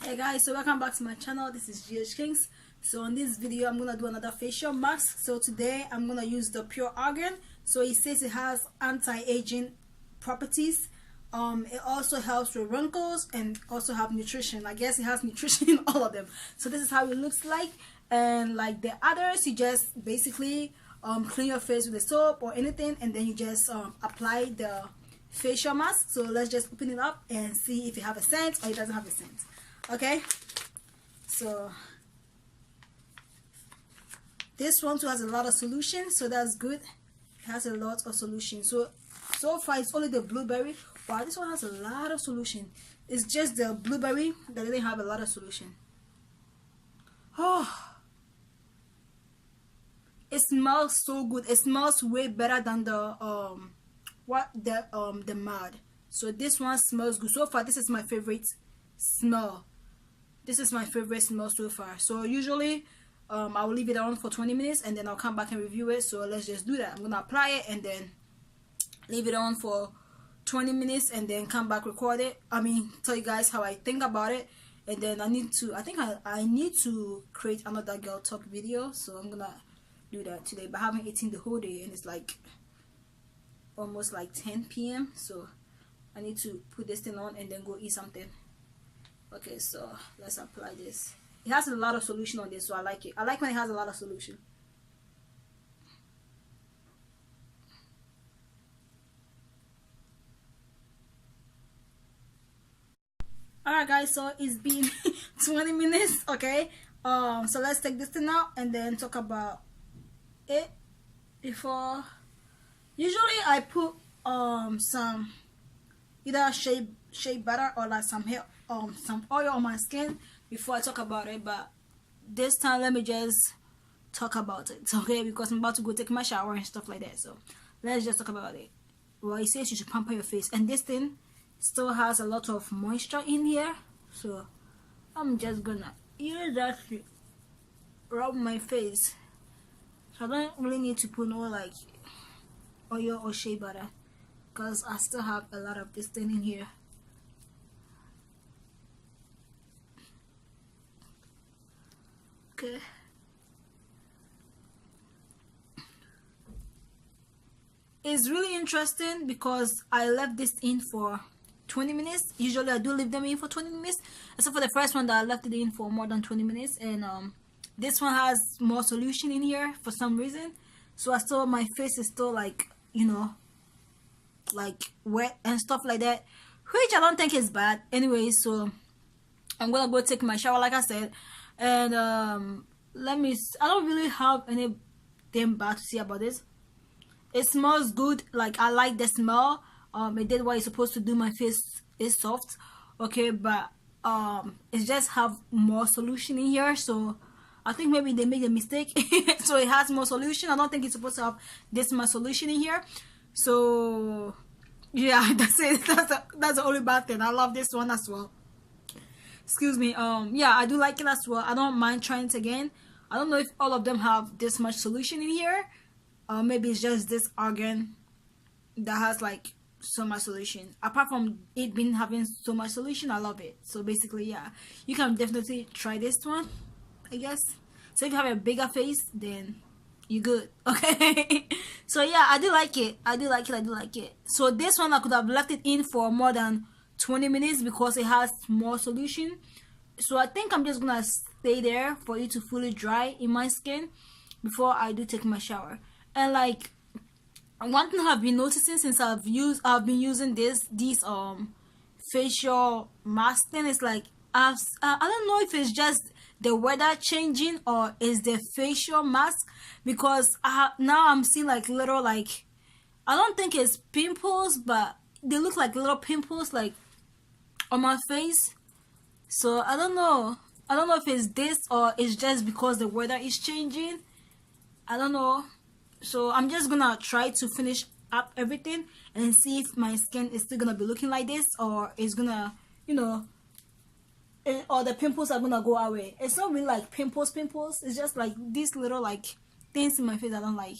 Hey guys, so welcome back to my channel. This is GH Kings. So in this video I'm gonna do another facial mask. So today I'm gonna use the pure argan. So it says it has anti-aging properties. It also helps with wrinkles and also have nutrition. I guess it has nutrition in all of them. So this is how it looks like. And like the others, you just basically clean your face with a soap or anything, and then you just apply the facial mask. So let's just open it up and see if it has a scent or it doesn't have a scent. Okay, so this one too has a lot of solution, so that's good. It has a lot of solution. So far it's only the blueberry. Wow, this one has a lot of solution. It's just the blueberry that didn't have a lot of solution. Oh, it smells so good. It smells way better than the the mud. So this one smells good. So far this is my favorite smell. This is my favorite smell so far. So usually I will leave it on for 20 minutes and then I'll come back and review it. So let's just do that. I'm gonna apply it and then leave it on for 20 minutes and then come back, record it. Tell you guys how I think about it. And then I need to create another girl talk video. So I'm gonna do that today, but I haven't eaten the whole day and it's like almost like 10 p.m. so I need to put this thing on and then go eat something. Okay, so let's apply this. It has a lot of solution on this, so I like it. I like when it has a lot of solution. Alright guys, so it's been 20 minutes. Okay, so let's take this thing out and then talk about it. Before, usually I put some either shea butter or like some oil on my skin before I talk about it, but this time let me just talk about it, okay? Because I'm about to go take my shower and stuff like that. So let's just talk about it. Well, it says you should pamper your face, and this thing still has a lot of moisture in here, so I'm just gonna use that to rub my face. So I don't really need to put no like oil or shea butter because I still have a lot of this thing in here. Okay. It's really interesting because I left this in for 20 minutes. Usually I do leave them in for 20 minutes, except for the first one that I left it in for more than 20 minutes. And this one has more solution in here for some reason. So I still, my face is still like, you know, like wet and stuff like that, which I don't think is bad anyway. So I'm gonna go take my shower like I said, and I don't really have anything bad to say about this. It smells good. Like, I like the smell. It did what it's supposed to do. My face is soft, okay, but it just have more solution in here, so I think maybe they made a mistake. So it has more solution. I don't think it's supposed to have this much solution in here. So yeah, that's it. That's the only bad thing. I love this one as well. Excuse me. Yeah, I do like it as well. I don't mind trying it again. I don't know if all of them have this much solution in here. Maybe it's just this argan that has like so much solution. Apart from it being having so much solution, I love it. So basically, yeah, you can definitely try this one, I guess. So if you have a bigger face, then you good. Okay. So yeah, I do like it. I do like it. So this one I could have left it in for more than 20 minutes because it has more solution. So I think I'm just gonna stay there for it to fully dry in my skin before I do take my shower. And like, one thing I've been noticing since I've been using these facial mask thing is like, I don't know if it's just the weather changing or is the facial mask, because now I'm seeing like little, like, I don't think it's pimples, but they look like little pimples like on my face. So I don't know if it's this or it's just because the weather is changing. I don't know. So I'm just gonna try to finish up everything and see if my skin is still gonna be looking like this, or it's gonna, you know, or the pimples are gonna go away. It's not really like pimples. It's just like these little like things in my face I don't like.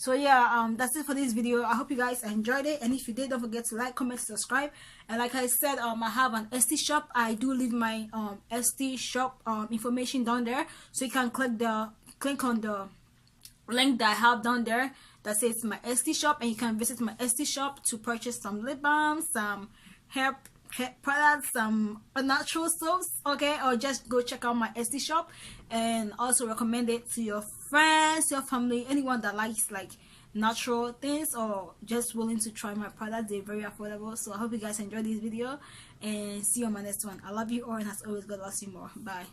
So yeah, that's it for this video. I hope you guys enjoyed it, and if you did, don't forget to like, comment, subscribe. And like I said, I have an Etsy shop. I do leave my Etsy shop information down there, so you can click on the link that I have down there that says my Etsy shop, and you can visit my Etsy shop to purchase some lip balms, some hair products, some natural soaps, okay? Or just go check out my Etsy shop, and also recommend it to your friends, your family, anyone that likes like natural things or just willing to try my products. They're very affordable. So I hope you guys enjoyed this video, and see you on my next one. I love you all, and as always, God loves you more. Bye.